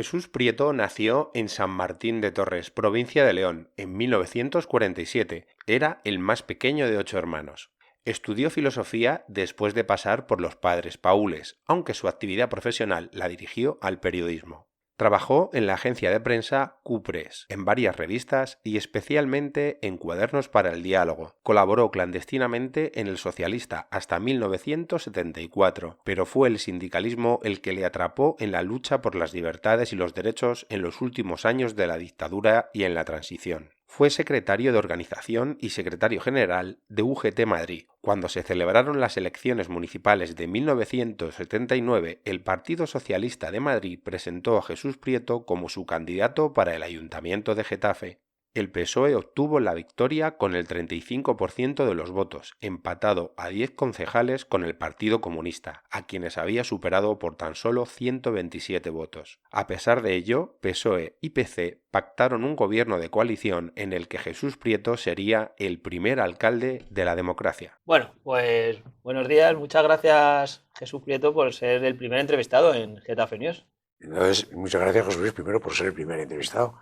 Jesús Prieto nació en San Martín de Torres, provincia de León, en 1947. Era el más pequeño de 8 hermanos. Estudió filosofía después de pasar por los Padres Paules, aunque su actividad profesional la dirigió al periodismo. Trabajó en la agencia de prensa Q-Press, en varias revistas y especialmente en Cuadernos para el Diálogo. Colaboró clandestinamente en El Socialista hasta 1974, pero fue el sindicalismo el que le atrapó en la lucha por las libertades y los derechos en los últimos años de la dictadura y en la transición. Fue secretario de organización y secretario general de UGT Madrid. Cuando se celebraron las elecciones municipales de 1979, el Partido Socialista de Madrid presentó a Jesús Prieto como su candidato para el Ayuntamiento de Getafe. El PSOE obtuvo la victoria con el 35% de los votos, empatado a 10 concejales con el Partido Comunista, a quienes había superado por tan solo 127 votos. A pesar de ello, PSOE y PC pactaron un gobierno de coalición en el que Jesús Prieto sería el primer alcalde de la democracia. Bueno, pues buenos días, muchas gracias Jesús Prieto por ser el primer entrevistado en Getafe News. Entonces, muchas gracias José Luis primero por ser el primer entrevistado.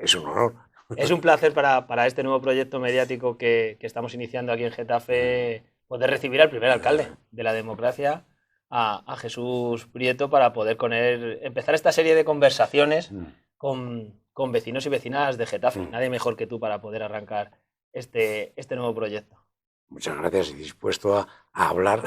Es un honor. Es un placer para este nuevo proyecto mediático que estamos iniciando aquí en Getafe poder recibir al primer alcalde de la democracia, a Jesús Prieto, para poder con él empezar esta serie de conversaciones con vecinos y vecinas de Getafe. Nadie mejor que tú para poder arrancar este nuevo proyecto. Muchas gracias y dispuesto a hablar.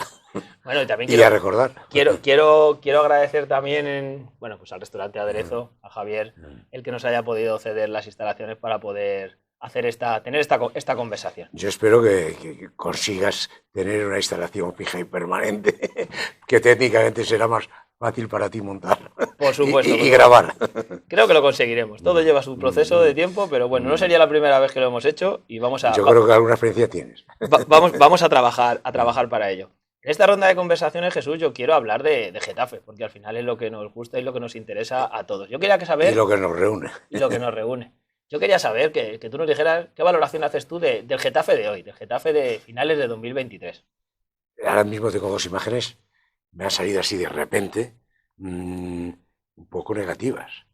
Bueno, y también a recordar. Quiero agradecer también pues al restaurante Aderezo, a Javier, el que nos haya podido ceder las instalaciones para poder tener esta conversación. Yo espero que consigas tener una instalación fija y permanente, que técnicamente será más fácil para ti montar. Por supuesto. Y grabar. Creo que lo conseguiremos. Todo lleva su proceso de tiempo, pero bueno, no sería la primera vez que lo hemos hecho y vamos a... Yo creo que alguna experiencia tienes. Vamos a trabajar para ello. En esta ronda de conversaciones, Jesús, yo quiero hablar de Getafe, porque al final es lo que nos gusta y lo que nos interesa a todos. Yo quería saber... Y lo que nos reúne. Yo quería saber que tú nos dijeras qué valoración haces tú del Getafe de hoy, del Getafe de finales de 2023. Ahora mismo tengo 2 imágenes, me han salido así de repente, un poco negativas.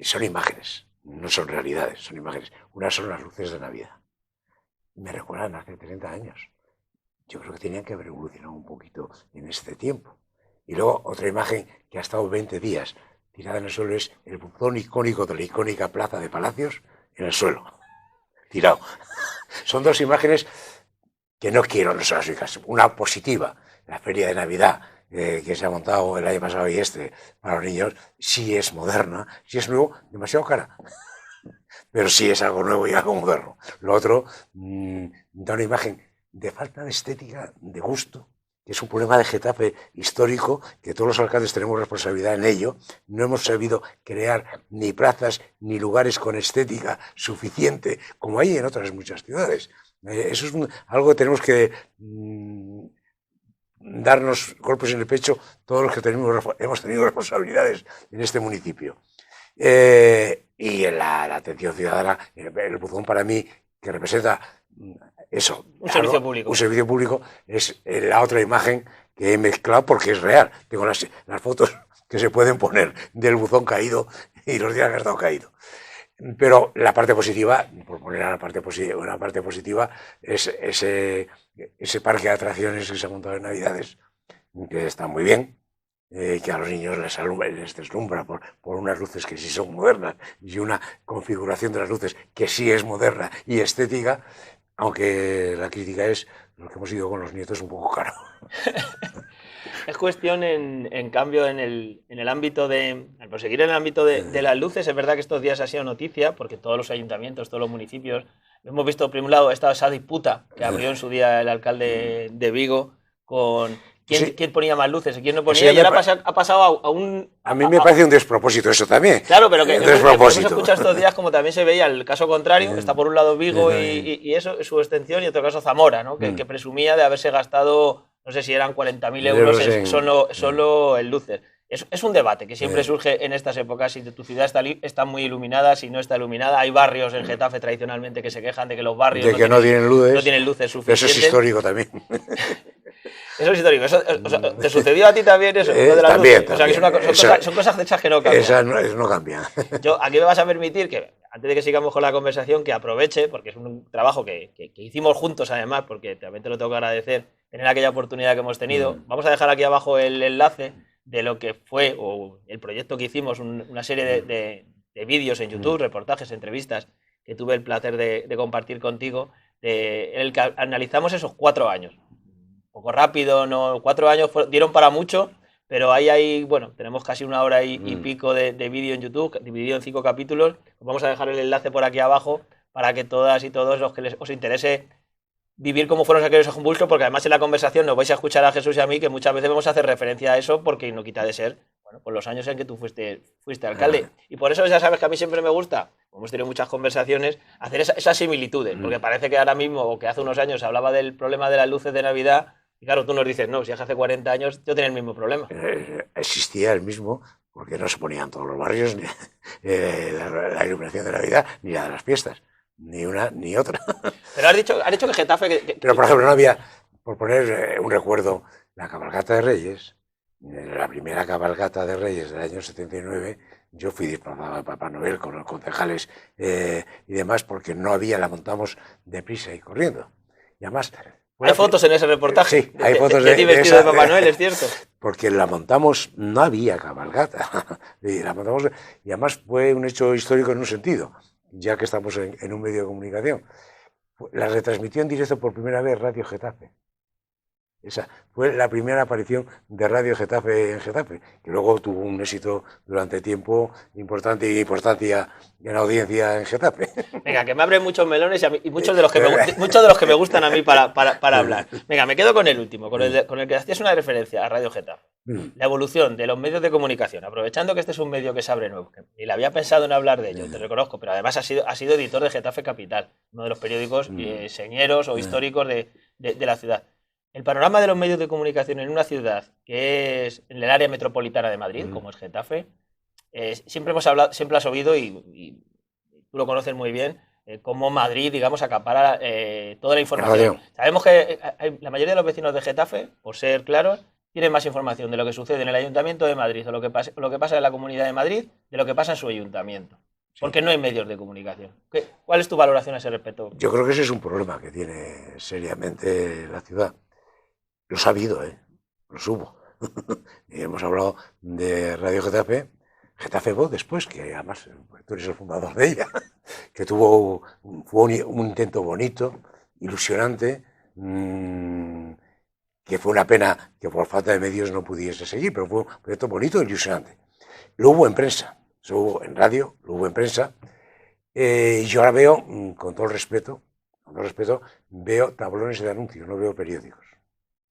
Son imágenes, no son realidades, son imágenes. Una son las luces de Navidad. Me recuerdan hace 30 años. Yo creo que tenían que haber evolucionado un poquito en este tiempo. Y luego otra imagen que ha estado 20 días tirada en el suelo es el buzón icónico de la icónica Plaza de Palacios en el suelo, tirado. Son 2 imágenes que no quiero, no son las únicas. Una positiva, la feria de Navidad que se ha montado el año pasado y para los niños, sí es moderna, sí es nuevo, demasiado cara. Pero sí es algo nuevo y algo moderno. Lo otro da una imagen de falta de estética, de gusto, que es un problema de Getafe histórico, que todos los alcaldes tenemos responsabilidad en ello. No hemos sabido crear ni plazas ni lugares con estética suficiente, como hay en otras muchas ciudades. Eso es algo que tenemos que darnos golpes en el pecho todos los que hemos tenido responsabilidades en este municipio. Y en la atención ciudadana, el buzón para mí, que representa eso, un servicio público, es la otra imagen que he mezclado porque es real. Tengo las fotos que se pueden poner del buzón caído y los días que ha estado caído. Pero la parte positiva, por poner una parte positiva, es ese parque de atracciones que se ha montado en Navidades, que está muy bien, que a los niños les deslumbra por unas luces que sí son modernas y una configuración de las luces que sí es moderna y estética, aunque la crítica es lo que hemos ido con los nietos un poco caro. Es cuestión, en cambio, en el ámbito por seguir en el ámbito de las luces, es verdad que estos días ha sido noticia, porque todos los ayuntamientos, todos los municipios, hemos visto, por un lado, esa disputa que abrió en su día el alcalde de Vigo con quién ponía más luces y quién no ponía, y ahora ha pasado a un... A mí me parece un despropósito eso también. Claro, pero que hemos escuchado estos días como también se veía el caso contrario, está por un lado Vigo y eso, su extensión, y otro caso Zamora, ¿no? Que presumía de haberse gastado, no sé si eran 40.000 euros solo en luces. Es un debate que siempre surge en estas épocas, si tu ciudad está muy iluminada, si no está iluminada. Hay barrios en Getafe tradicionalmente que se quejan de que los barrios no tienen luces suficientes. Eso es histórico también. Eso es histórico. Eso, o sea, ¿te sucedió a ti también eso? También. O sea, que son cosas hechas que no cambian. Esas no cambian. Yo, aquí me vas a permitir que, antes de que sigamos con la conversación, que aproveche, porque es un trabajo que hicimos juntos además, porque también te lo tengo que agradecer, tener aquella oportunidad que hemos tenido. Vamos a dejar aquí abajo el enlace de lo que fue, o el proyecto que hicimos, una serie de vídeos en YouTube, reportajes, entrevistas, que tuve el placer de compartir contigo, en el que analizamos esos 4 años. Un poco rápido, ¿no? 4 años dieron para mucho, pero ahí, bueno, tenemos casi 1 hora y pico de vídeo en YouTube, dividido en 5 capítulos. Vamos a dejar el enlace por aquí abajo para que todas y todos los que os interese vivir cómo fueron aquellos convulsos, porque además en la conversación nos vais a escuchar a Jesús y a mí, que muchas veces vamos a hacer referencia a eso, porque no quita de ser, bueno, por los años en que tú fuiste alcalde. Y por eso ya sabes que a mí siempre me gusta, como hemos tenido muchas conversaciones, hacer esas similitudes, porque parece que ahora mismo, o que hace unos años, se hablaba del problema de las luces de Navidad, y claro, tú nos dices, no, si hace 40 años yo tenía el mismo problema. Existía el mismo, porque no se ponían todos los barrios ni la iluminación de Navidad, ni la de las fiestas. Ni una ni otra. Pero has dicho que Getafe... Pero, por ejemplo, no había, por poner un recuerdo, la cabalgata de Reyes, la primera cabalgata de Reyes del año 79, yo fui disfrazado de Papá Noel con los concejales y demás, porque no había, la montamos deprisa y corriendo. Y además... Hay fotos en ese reportaje. Sí, hay fotos de ti vestido de Papá Noel, es cierto. Porque la montamos, no había cabalgata. La montamos, y además fue un hecho histórico en un sentido, ya que estamos en un medio de comunicación. La retransmitió en directo por primera vez Radio Getafe. Esa fue la primera aparición de Radio Getafe en Getafe, que luego tuvo un éxito durante tiempo importante y importancia en audiencia en Getafe. Venga, que me abren muchos melones y muchos de los que me gustan a mí para hablar. Venga, me quedo con el último, con el que hacías una referencia a Radio Getafe. La evolución de los medios de comunicación, aprovechando que este es un medio que se abre nuevo, que ni le había pensado en hablar de ello, te reconozco, pero además has sido editor de Getafe Capital, uno de los periódicos señeros o históricos de la ciudad. El panorama de los medios de comunicación en una ciudad que es en el área metropolitana de Madrid, como es Getafe, siempre has oído, y tú lo conoces muy bien, cómo Madrid, digamos, acapara toda la información. Sabemos que la mayoría de los vecinos de Getafe, por ser claros, tienen más información de lo que sucede en el Ayuntamiento de Madrid o lo que pasa en la Comunidad de Madrid de lo que pasa en su ayuntamiento. Porque no hay medios de comunicación. ¿Cuál es tu valoración a ese respecto? Yo creo que ese es un problema que tiene seriamente la ciudad. Los ha habido, los hubo. Y hemos hablado de Radio Getafe, Getafe Voz después, que además tú eres el fundador de ella, que fue un intento bonito, ilusionante, que fue una pena que por falta de medios no pudiese seguir, pero fue un proyecto bonito e ilusionante. Lo hubo en prensa, lo hubo en radio, lo hubo en prensa, y yo ahora veo, con todo respeto, veo tablones de anuncios, no veo periódicos.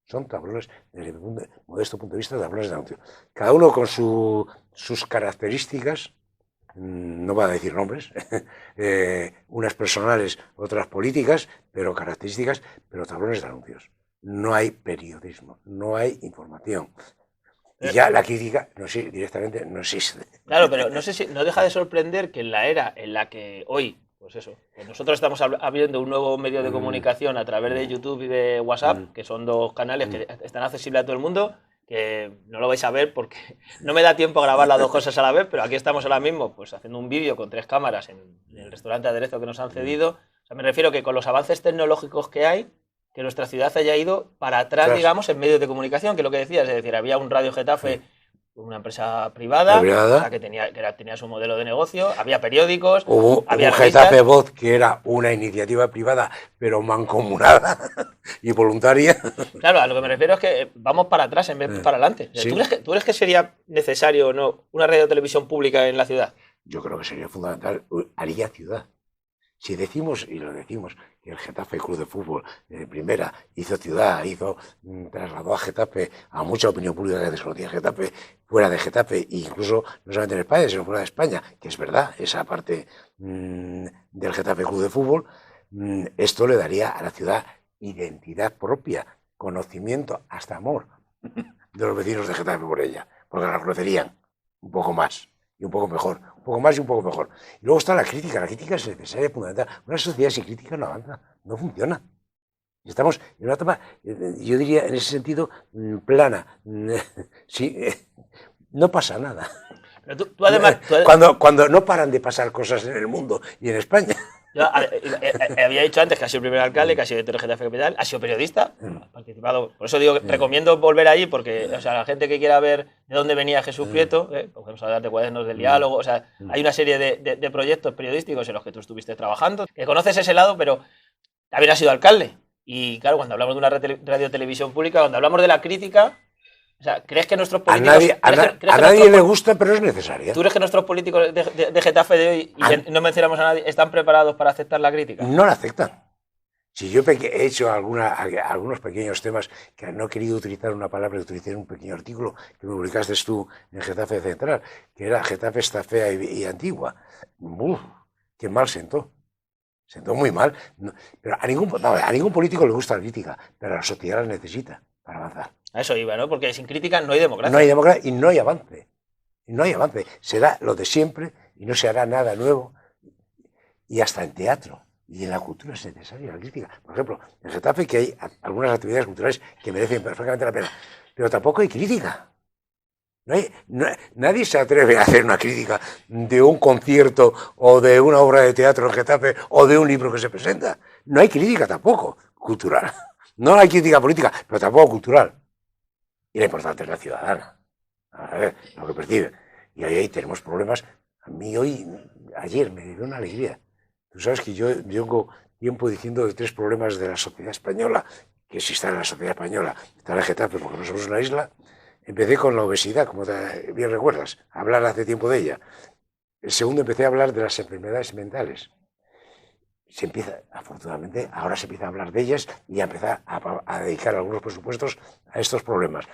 Son tablones, desde mi modesto punto de vista, tablones de anuncios. Cada uno con sus características, no voy a decir nombres, unas personales, otras políticas, pero características, pero tablones de anuncios. No hay periodismo, no hay información. Y ya la crítica directamente no existe. Claro, pero no sé si no deja de sorprender que en la era en la que hoy, pues eso, que nosotros estamos abriendo un nuevo medio de comunicación a través de YouTube y de WhatsApp, que son 2 canales que están accesibles a todo el mundo, que no lo vais a ver porque no me da tiempo a grabar las 2 cosas a la vez, pero aquí estamos ahora mismo pues haciendo un vídeo con 3 cámaras en el restaurante Aderezo que nos han cedido. O sea, me refiero que con los avances tecnológicos que hay, que nuestra ciudad haya ido para atrás, digamos, en medios de comunicación, que es lo que decías, es decir, había un Radio Getafe, una empresa privada, o sea, que tenía su modelo de negocio, había periódicos, había un Getafe Voz que era una iniciativa privada, pero mancomunada y voluntaria. Claro, a lo que me refiero es que vamos para atrás en vez de para adelante. Sí. ¿Tú crees que sería necesario o no una radio o televisión pública en la ciudad? Yo creo que sería fundamental, haría ciudad. Si decimos, y lo decimos, que el Getafe Club de Fútbol en primera hizo ciudad, trasladó a Getafe a mucha opinión pública que desconocía Getafe, fuera de Getafe, e incluso no solamente en España, sino fuera de España, que es verdad, esa parte del Getafe Club de Fútbol, esto le daría a la ciudad identidad propia, conocimiento, hasta amor de los vecinos de Getafe por ella, porque la conocerían un poco más. Y un poco mejor, un poco más y un poco mejor. Y luego está la crítica es necesaria, fundamental. Una sociedad sin crítica no avanza, no funciona. Estamos en una etapa, yo diría en ese sentido, plana. Sí, no pasa nada. Pero tú además... Cuando no paran de pasar cosas en el mundo y en España. Yo había dicho antes que ha sido el primer alcalde, que ha sido director de Getafe Capital, ha sido periodista, ha participado. Por eso digo que recomiendo volver allí, porque o sea, la gente que quiera ver de dónde venía Jesús Prieto, podemos hablar de Cuadernos del Diálogo, o sea, hay una serie de proyectos periodísticos en los que tú estuviste trabajando, que conoces ese lado, pero también has sido alcalde. Y claro, cuando hablamos de una radio-televisión pública, cuando hablamos de la crítica... O sea, ¿crees que nuestros políticos... A nadie le gusta, pero es necesaria. ¿Tú crees que nuestros políticos de Getafe de hoy, y no mencionamos a nadie, están preparados para aceptar la crítica? No la aceptan. Si yo he hecho algunos pequeños temas que no he querido utilizar una palabra, que utilicé en un pequeño artículo que me publicaste tú en Getafe Central, que era Getafe está fea y antigua. ¡Uf! ¡Qué mal sentó! Sentó muy mal. Pero a ningún político le gusta la crítica, pero la sociedad la necesita para avanzar. A eso iba, ¿no? Porque sin crítica no hay democracia. No hay democracia y no hay avance. No hay avance. Será lo de siempre y no se hará nada nuevo. Y hasta en teatro y en la cultura es necesaria la crítica. Por ejemplo, en Getafe que hay algunas actividades culturales que merecen perfectamente la pena, pero tampoco hay crítica. Nadie se atreve a hacer una crítica de un concierto o de una obra de teatro en Getafe o de un libro que se presenta. No hay crítica tampoco cultural. No hay crítica política, pero tampoco cultural. Y la importante es la ciudadana. A ver, lo que percibe. Y ahí tenemos problemas. A mí ayer me dio una alegría. Tú sabes que yo llevo tiempo diciendo de 3 problemas de la sociedad española, que si está en la sociedad española, está en Getafe porque no somos una isla. Empecé con la obesidad, como bien recuerdas, a hablar hace tiempo de ella. El segundo empecé a hablar de las enfermedades mentales. Afortunadamente, ahora se empieza a hablar de ellas y a empezar a dedicar algunos presupuestos a estos problemas.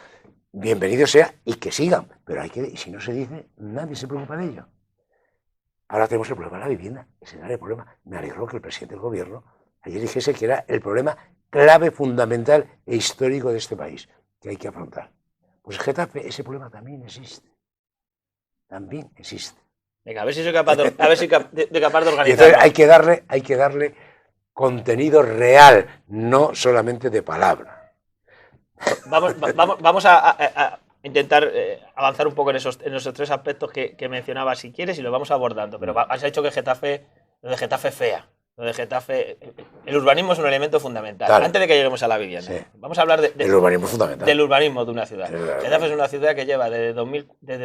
Bienvenido sea y que sigan, pero si no se dice, nadie se preocupa de ello. Ahora tenemos el problema de la vivienda, ese era el problema. Me alegró que el presidente del gobierno ayer dijese que era el problema clave, fundamental e histórico de este país, que hay que afrontar. Pues Getafe, ese problema también existe. También existe. Venga, a ver si soy capaz de organizarlo. Y entonces hay que darle contenido real, no solamente de palabra. Vamos a intentar avanzar un poco en esos 3 aspectos que mencionabas, si quieres, y los vamos abordando. Pero has hecho que lo de Getafe fea. Lo de Getafe, el urbanismo es un elemento fundamental. Claro. Antes de que lleguemos a la vivienda, sí. Vamos a hablar el urbanismo fundamental. Del urbanismo de una ciudad. Getafe es una ciudad que lleva desde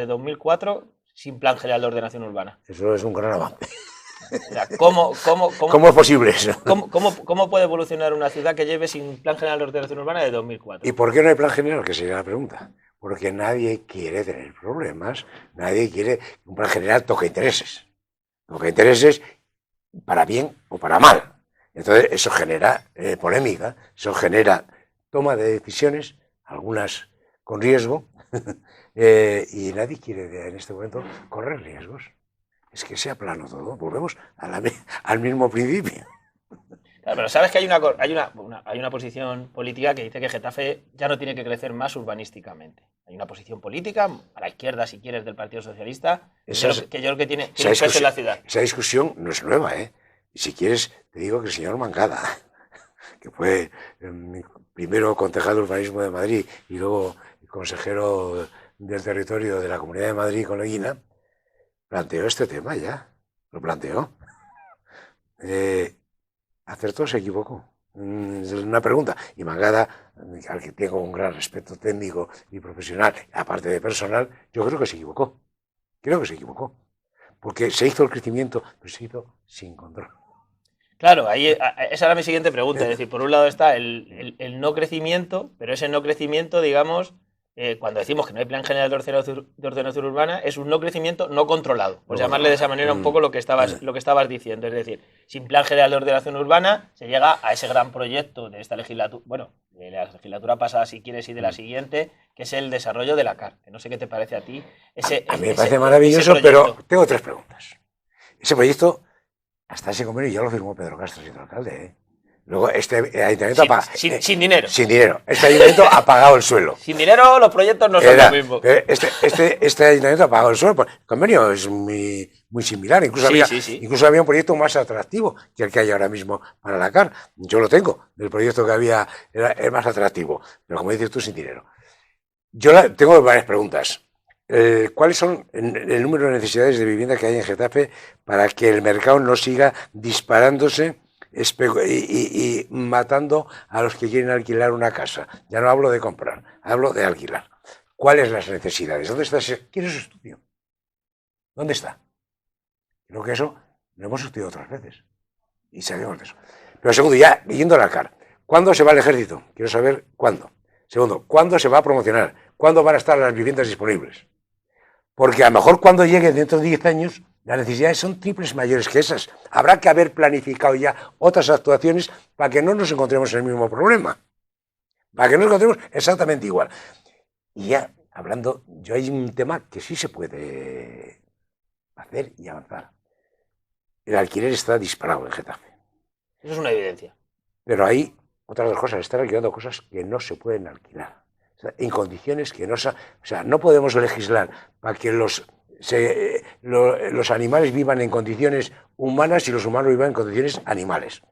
2004 sin plan general de ordenación urbana. Eso es un gran avance. O sea, ¿cómo es posible eso? ¿Cómo puede evolucionar una ciudad que lleve sin plan general de ordenación urbana de 2004? ¿Y por qué no hay plan general? Que sería la pregunta. Porque nadie quiere tener problemas, nadie quiere que un plan general toque intereses. Toque intereses para bien o para mal. Entonces eso genera polémica, eso genera toma de decisiones, algunas con riesgo, y nadie quiere en este momento correr riesgos. Es que sea plano todo, volvemos al mismo principio. Claro, pero sabes que hay una posición política que dice que Getafe ya no tiene que crecer más urbanísticamente. Hay una posición política, a la izquierda, si quieres, del Partido Socialista, que yo creo que tiene peso en la ciudad. Esa discusión no es nueva, ¿eh? Y si quieres, te digo que el señor Mangada, que fue primero concejal de urbanismo de Madrid y luego consejero del territorio de la Comunidad de Madrid con Leguina, planteó este tema ya. Lo planteó. ¿Acertó o se equivocó? Es una pregunta. Y Mangada, al que tengo un gran respeto técnico y profesional, aparte de personal, yo creo que se equivocó. Creo que se equivocó. Porque se hizo el crecimiento, pero se hizo sin control. Claro, esa era mi siguiente pregunta. Es decir, por un lado está el no crecimiento, pero ese no crecimiento, digamos, cuando decimos que no hay plan general de ordenación urbana, es un no crecimiento no controlado. Por llamarle de esa manera un poco lo que estabas diciendo. Es decir, sin plan general de ordenación urbana se llega a ese gran proyecto de esta legislatura, bueno, de la legislatura pasada, si quieres, y de la siguiente, que es el desarrollo de la CAR. Que no sé qué te parece a ti. A mí me parece maravilloso, pero tengo 3 preguntas. Ese proyecto, hasta ese convenio ya lo firmó Pedro Castro siendo alcalde, ¿eh? Luego este ayuntamiento sin dinero. Sin dinero. Este ayuntamiento ha pagado el suelo. Sin dinero los proyectos no son lo mismo. Este ayuntamiento ha pagado el suelo. El convenio es muy similar. Incluso, incluso había un proyecto más atractivo que el que hay ahora mismo para la CAR. Yo lo tengo. El proyecto que había es más atractivo. Pero como dices tú, sin dinero. Yo tengo varias preguntas. ¿Cuáles son el número de necesidades de vivienda que hay en Getafe para que el mercado no siga disparándose y matando a los que quieren alquilar una casa? Ya no hablo de comprar, hablo de alquilar. ¿Cuáles las necesidades? ¿Dónde está ¿Quién es ese estudio? ¿Dónde está? Creo que eso lo hemos estudiado otras veces y sabemos de eso. Pero segundo, ya yendo a la CAR, ¿cuándo se va el ejército? Quiero saber cuándo. Segundo, ¿cuándo se va a promocionar? ¿Cuándo van a estar las viviendas disponibles? Porque a lo mejor cuando lleguen dentro de 10 años, las necesidades son triples mayores que esas. Habrá que haber planificado ya otras actuaciones para que no nos encontremos en el mismo problema. Para que no nos encontremos exactamente igual. Y ya, hablando, yo hay un tema que sí se puede hacer y avanzar. El alquiler está disparado en Getafe. Eso es una evidencia. Pero hay otras dos cosas. Están alquilando cosas que no se pueden alquilar. En condiciones que no... O sea, no podemos legislar para que los animales vivan en condiciones humanas y los humanos vivan en condiciones animales.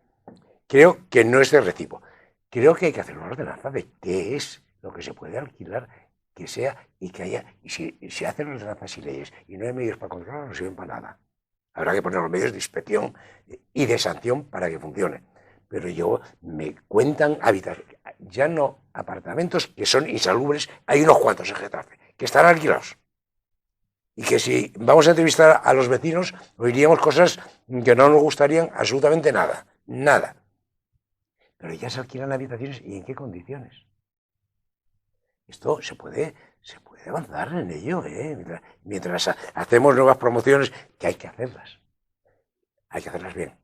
Creo que no es de recibo. Creo que hay que hacer una ordenanza de qué es lo que se puede alquilar, que sea y que haya... Y si se hacen ordenanzas y leyes y no hay medios para controlarlo, no sirven para nada. Habrá que poner los medios de inspección y de sanción para que funcione. Pero me cuentan ya no apartamentos que son insalubres, hay unos cuantos en Getafe, que están alquilados. Y que si vamos a entrevistar a los vecinos, oiríamos cosas que no nos gustarían absolutamente nada, nada. Pero ya se alquilan habitaciones, ¿y en qué condiciones? Esto se puede avanzar en ello, mientras hacemos nuevas promociones, que hay que hacerlas bien.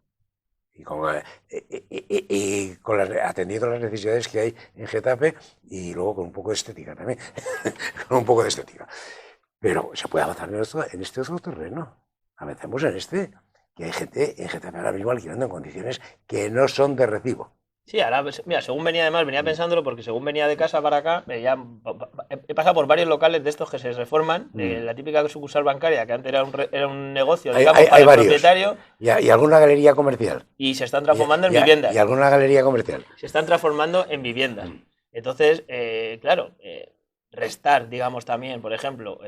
Atendiendo las necesidades que hay en Getafe y luego con un poco de estética también. Con un poco de estética. Pero se puede avanzar en este otro terreno. Avancemos en este, que hay gente en Getafe ahora mismo alquilando en condiciones que no son de recibo. Sí, ahora, mira, según venía pensándolo, porque según venía de casa para acá, he pasado por varios locales de estos que se reforman, de la típica sucursal bancaria, que antes era un negocio, digamos, para el propietario. Y alguna galería comercial. Y se están transformando en viviendas. Y alguna galería comercial. Se están transformando en viviendas. Entonces, claro, restar, digamos, también, por ejemplo,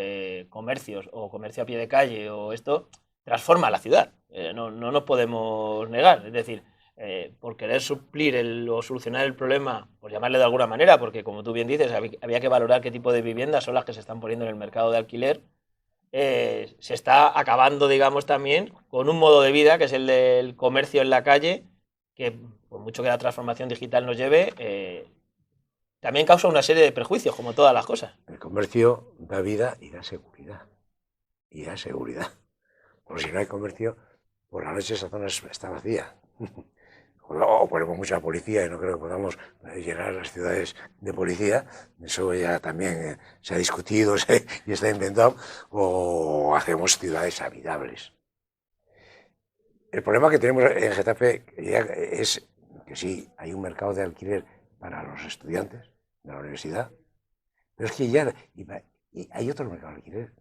comercios o comercio a pie de calle o esto, transforma la ciudad. No nos podemos negar. Es decir, por querer suplir o solucionar el problema, por llamarle de alguna manera, porque como tú bien dices, había que valorar qué tipo de viviendas son las que se están poniendo en el mercado de alquiler, se está acabando, digamos, también con un modo de vida que es el del comercio en la calle, que por mucho que la transformación digital nos lleve, también causa una serie de prejuicios, como todas las cosas. El comercio da vida y da seguridad. Porque si no hay comercio, por la noche esa zona está vacía. O ponemos mucha policía y no creo que podamos llenar las ciudades de policía. Eso ya también se ha discutido y está inventado. O hacemos ciudades habitables. El problema que tenemos en Getafe es que sí, hay un mercado de alquiler para los estudiantes de la universidad, pero es que ya y hay otro mercado de alquiler,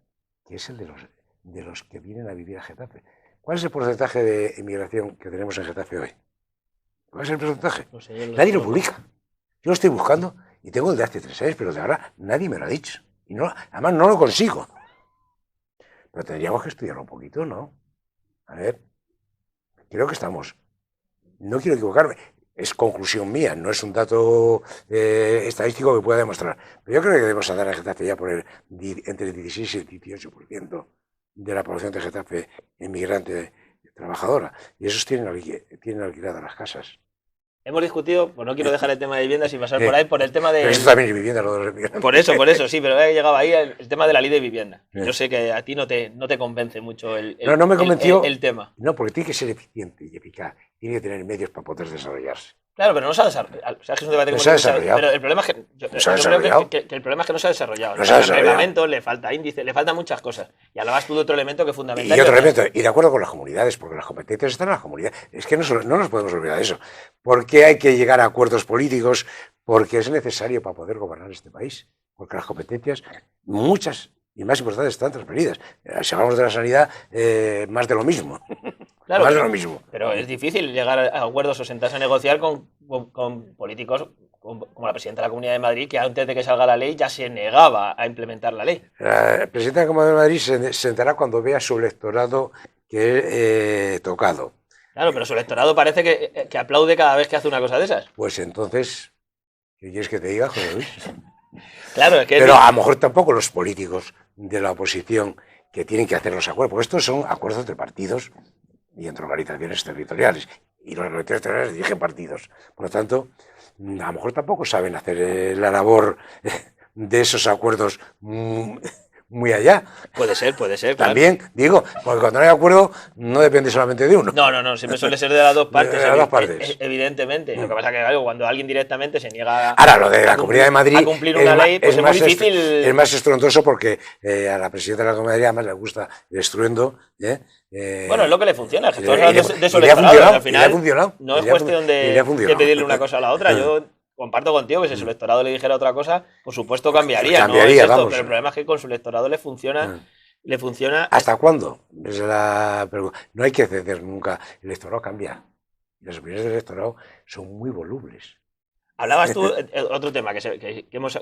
que es el de los que vienen a vivir a Getafe. ¿Cuál es el porcentaje de inmigración que tenemos en Getafe hoy? ¿Cuál es el porcentaje? No sé, nadie lo publica. Yo lo estoy buscando y tengo el de hace 3 años, pero de ahora nadie me lo ha dicho. Y además no lo consigo. Pero tendríamos que estudiarlo un poquito, ¿no? A ver, creo que estamos... No quiero equivocarme. Es conclusión mía, no es un dato estadístico que pueda demostrar. Pero yo creo que debemos andar en Getafe ya por entre el 16 y el 18% de la población de Getafe inmigrante trabajadora. Y esos tienen alquiladas las casas. Hemos discutido, pues no quiero dejar el tema de viviendas y pasar por ahí, por el tema de... Pero eso también es vivienda, lo de los inmigrantes. Por eso, sí, pero he llegado ahí el tema de la ley de vivienda. Yo sé que a ti no te convence mucho no me convenció el tema. No, porque tiene que ser eficiente y eficaz. Tiene que tener medios para poder desarrollarse. Claro, pero no se ha desarrollado. O sea, es que es un debate no se ha desarrollado. Pero el problema es que yo creo que el problema es que no se ha desarrollado. No se ha desarrollado. El reglamento, le falta índice, le faltan muchas cosas. Y hablabas tú de otro elemento que es fundamental. Y otro elemento, y de acuerdo con las comunidades, porque las competencias están en las comunidades. Es que no nos podemos olvidar de eso. ¿Por qué hay que llegar a acuerdos políticos? Porque es necesario para poder gobernar este país. Porque las competencias, muchas y más importantes, están transferidas. Si hablamos de la sanidad, más de lo mismo. Claro, más de lo mismo. Pero es difícil llegar a acuerdos o sentarse a negociar con políticos como la presidenta de la Comunidad de Madrid, que antes de que salga la ley ya se negaba a implementar la ley. La presidenta de la Comunidad de Madrid se sentará cuando vea su electorado que he tocado. Claro, pero su electorado parece que aplaude cada vez que hace una cosa de esas. Pues entonces, ¿qué quieres que te diga, José Luis? Claro, es que... Pero a lo mejor tampoco los políticos de la oposición que tienen que hacer los acuerdos, porque estos son acuerdos entre partidos y entre organizaciones territoriales. Y los organizaciones territoriales dirigen partidos. Por lo tanto, a lo mejor tampoco saben hacer la labor de esos acuerdos muy allá. Puede ser, claro. También, digo, porque cuando no hay acuerdo no depende solamente de uno. No, siempre suele ser de las dos partes. De las dos partes. Evidentemente. Lo que pasa es que algo, cuando alguien directamente se niega ahora, lo de la Comunidad de Madrid a cumplir una ley, pues es muy difícil. Es más estruendoso porque a la presidenta de la Comunidad de Madrid además le gusta el estruendo. Bueno, es lo que le funciona. Que todos de su electorado, al final no es cuestión de pedirle una cosa a la otra. Yo comparto contigo que si su electorado le dijera otra cosa, por supuesto cambiaría. No es esto, pero el problema es que con su electorado le funciona. ¿Hasta cuándo? No hay que ceder nunca. El electorado cambia. Las opiniones del electorado son muy volubles. Hablabas tú, otro tema que hemos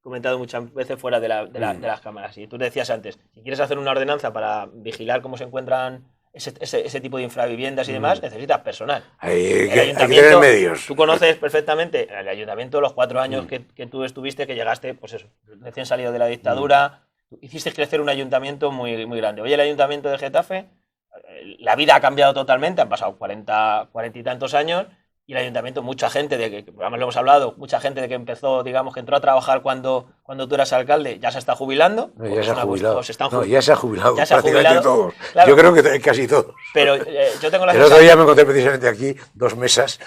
comentado muchas veces fuera de las cámaras. Y tú decías antes, si quieres hacer una ordenanza para vigilar cómo se encuentran ese tipo de infraviviendas y demás, necesitas personal. Hay que tener medios. Tú conoces perfectamente el ayuntamiento, los 4 años que tú estuviste, que llegaste, pues eso, recién salido de la dictadura, hiciste crecer un ayuntamiento muy, muy grande. Hoy el ayuntamiento de Getafe, la vida ha cambiado totalmente, han pasado 40 y tantos años, y el ayuntamiento, mucha gente, además lo hemos hablado, mucha gente de que empezó, digamos, que entró a trabajar cuando tú eras alcalde, ya se está jubilando. No, ya se ha jubilado. Ya se ha jubilado. Todos. Claro. Yo creo que casi todos. Pero yo tengo la El otro día me encontré precisamente aquí 2 mesas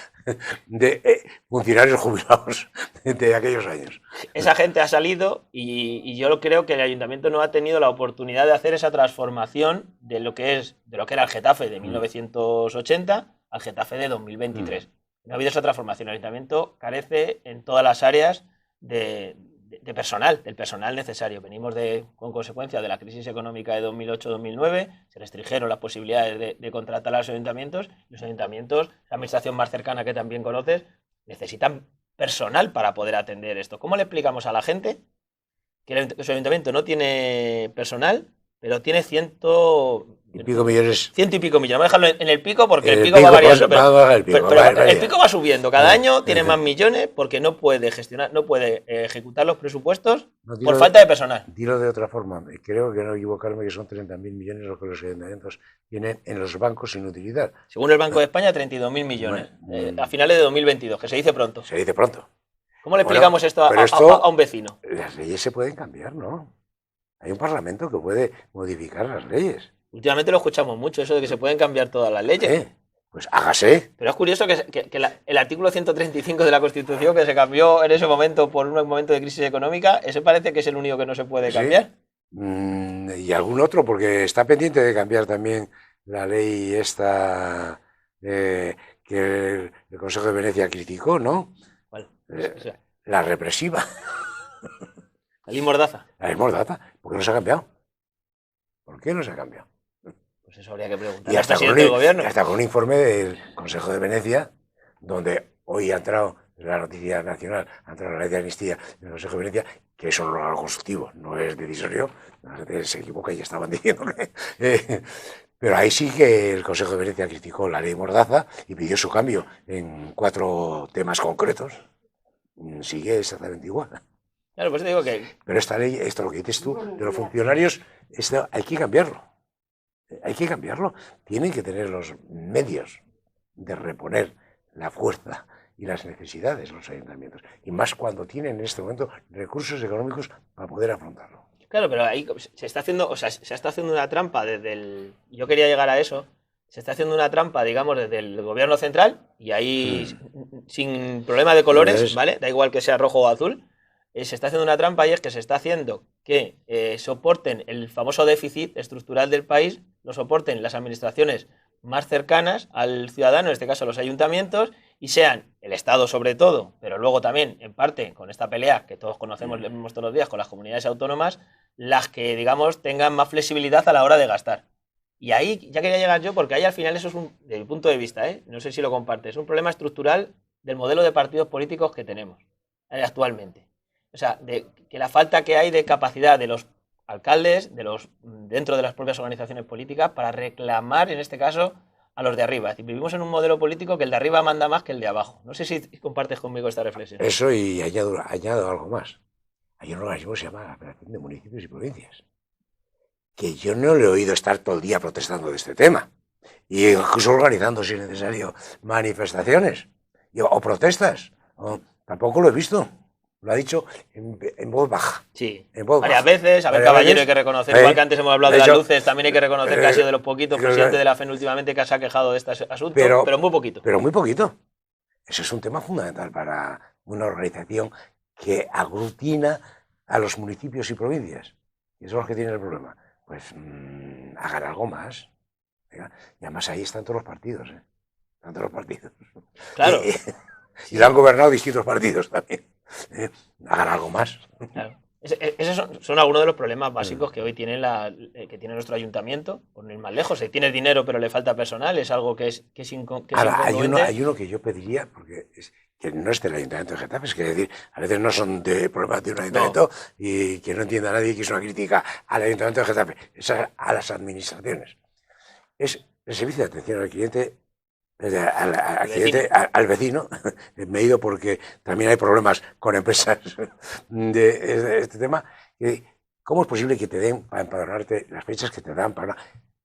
de funcionarios jubilados de aquellos años. Esa gente ha salido y yo creo que el ayuntamiento no ha tenido la oportunidad de hacer esa transformación de lo que era el Getafe de 1980 al Getafe de 2023. No ha habido esa transformación. El ayuntamiento carece en todas las áreas de personal, del personal necesario. Venimos con consecuencia de la crisis económica de 2008-2009, se restringieron las posibilidades de contratar a los ayuntamientos. Los ayuntamientos, la administración más cercana que también conoces, necesitan personal para poder atender esto. ¿Cómo le explicamos a la gente que su ayuntamiento no tiene personal, pero tiene ciento y pico millones? Vamos a dejarlo en el pico porque el pico va variando. El pico va subiendo. Cada año tiene más millones porque no puede gestionar, no puede ejecutar los presupuestos por falta de personal. Dilo de otra forma. Creo que no equivocarme que son 30.000 millones los que los ayuntamientos tienen en los bancos sin utilizar. Según el Banco de España, 32.000 millones. A finales de 2022, que se dice pronto. Se dice pronto. ¿Cómo le explicamos esto a un vecino? Las leyes se pueden cambiar, ¿no? Hay un parlamento que puede modificar las leyes. Últimamente lo escuchamos mucho, eso de que se pueden cambiar todas las leyes. Pues hágase. Pero es curioso que el artículo 135 de la Constitución, que se cambió en ese momento por un momento de crisis económica, ese parece que es el único que no se puede cambiar. Y algún otro, porque está pendiente de cambiar también la ley esta que el Consejo de Venecia criticó, ¿no? ¿Cuál? La represiva. La ley Mordaza. La ley Mordaza. ¿Por qué no se ha cambiado? ¿Por qué no se ha cambiado? Pues eso habría que preguntar y al presidente del gobierno. Hasta con un informe del Consejo de Venecia, donde hoy ha entrado la noticia nacional, ha entrado la ley de amnistía del Consejo de Venecia, que eso no es algo constructivo, no es decisorio, la gente se equivoca y ya estaban diciendo que... pero ahí sí que el Consejo de Venecia criticó la ley Mordaza y pidió su cambio en 4 temas concretos. Sigue exactamente igual. Claro, pues te digo que... Pero esta ley, esto lo que dices tú, de los funcionarios, esto hay que cambiarlo. Hay que cambiarlo. Tienen que tener los medios de reponer la fuerza y las necesidades de los ayuntamientos. Y más cuando tienen en este momento recursos económicos para poder afrontarlo. Claro, pero ahí se está haciendo una trampa desde el... Yo quería llegar a eso. Se está haciendo una trampa, digamos, desde el gobierno central, y ahí sin problema de colores, ¿vale? Da igual que sea rojo o azul. Se está haciendo una trampa y es que se está haciendo que soporten el famoso déficit estructural del país, lo soporten las administraciones más cercanas al ciudadano, en este caso los ayuntamientos, y sean el Estado sobre todo, pero luego también en parte con esta pelea que todos conocemos, vemos todos los días con las comunidades autónomas, las que, digamos, tengan más flexibilidad a la hora de gastar. Y ahí ya quería llegar yo, porque ahí al final eso es de mi punto de vista, no sé si lo compartes, es un problema estructural del modelo de partidos políticos que tenemos actualmente. O sea, que la falta que hay de capacidad de los alcaldes, dentro de las propias organizaciones políticas, para reclamar, en este caso, a los de arriba. Es decir, vivimos en un modelo político que el de arriba manda más que el de abajo. No sé si compartes conmigo esta reflexión. Eso, y añado algo más. Hay un organismo que se llama la Federación de Municipios y Provincias, que yo no le he oído estar todo el día protestando de este tema, y incluso organizando, si es necesario, manifestaciones o protestas. Tampoco lo he visto. Lo ha dicho en voz baja. Sí, en voz varias baja. veces. A ver, caballero, hay que reconocer, igual que antes hemos hablado de las luces, también hay que reconocer que ha sido de los poquitos presidentes de la FEN últimamente que se ha quejado de este asunto, pero muy poquito. Pero muy poquito. Eso es un tema fundamental para una organización que aglutina a los municipios y provincias. Y son los que tienen el problema. Pues hagan algo más. Y además ahí están todos los partidos. Están todos los partidos. Claro. Y lo han gobernado distintos partidos también. Hagan algo más. Claro. Esos son algunos de los problemas básicos que hoy tiene nuestro ayuntamiento, por no ir más lejos. Tiene dinero pero le falta personal, es algo que es incongruente. Ahora, hay uno que yo pediría, porque que no es del Ayuntamiento de Getafe, es que decir, a veces no son de problemas de un ayuntamiento, y que no entienda a nadie que es una crítica al Ayuntamiento de Getafe, es a las administraciones. Es el servicio de atención al cliente, al vecino, me he ido porque también hay problemas con empresas de este tema. ¿Cómo es posible que te den para empadronarte las fechas que te dan para...?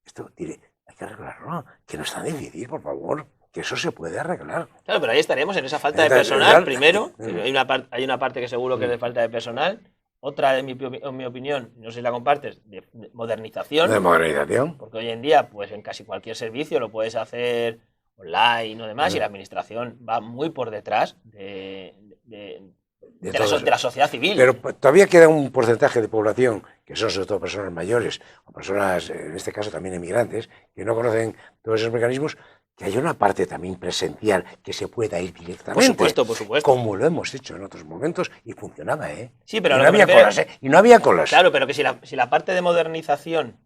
Esto, diré, hay que arreglarlo, que no es tan difícil, por favor, que eso se puede arreglar. Claro, pero ahí estaremos en esa falta de personal, primero. Hay una parte que seguro que es de falta de personal. Otra, en mi opinión, no sé si la compartes, de modernización. De modernización. Porque hoy en día, pues en casi cualquier servicio lo puedes hacer online o demás, y la administración va muy por detrás de la sociedad civil. Pero todavía queda un porcentaje de población, que son sobre todo personas mayores, o personas, en este caso también emigrantes, que no conocen todos esos mecanismos, que hay una parte también presencial que se pueda ir directamente. Por supuesto. Como lo hemos hecho en otros momentos, y funcionaba, Sí, pero y no había colas, Y no había colas. Claro, pero que si la parte de modernización...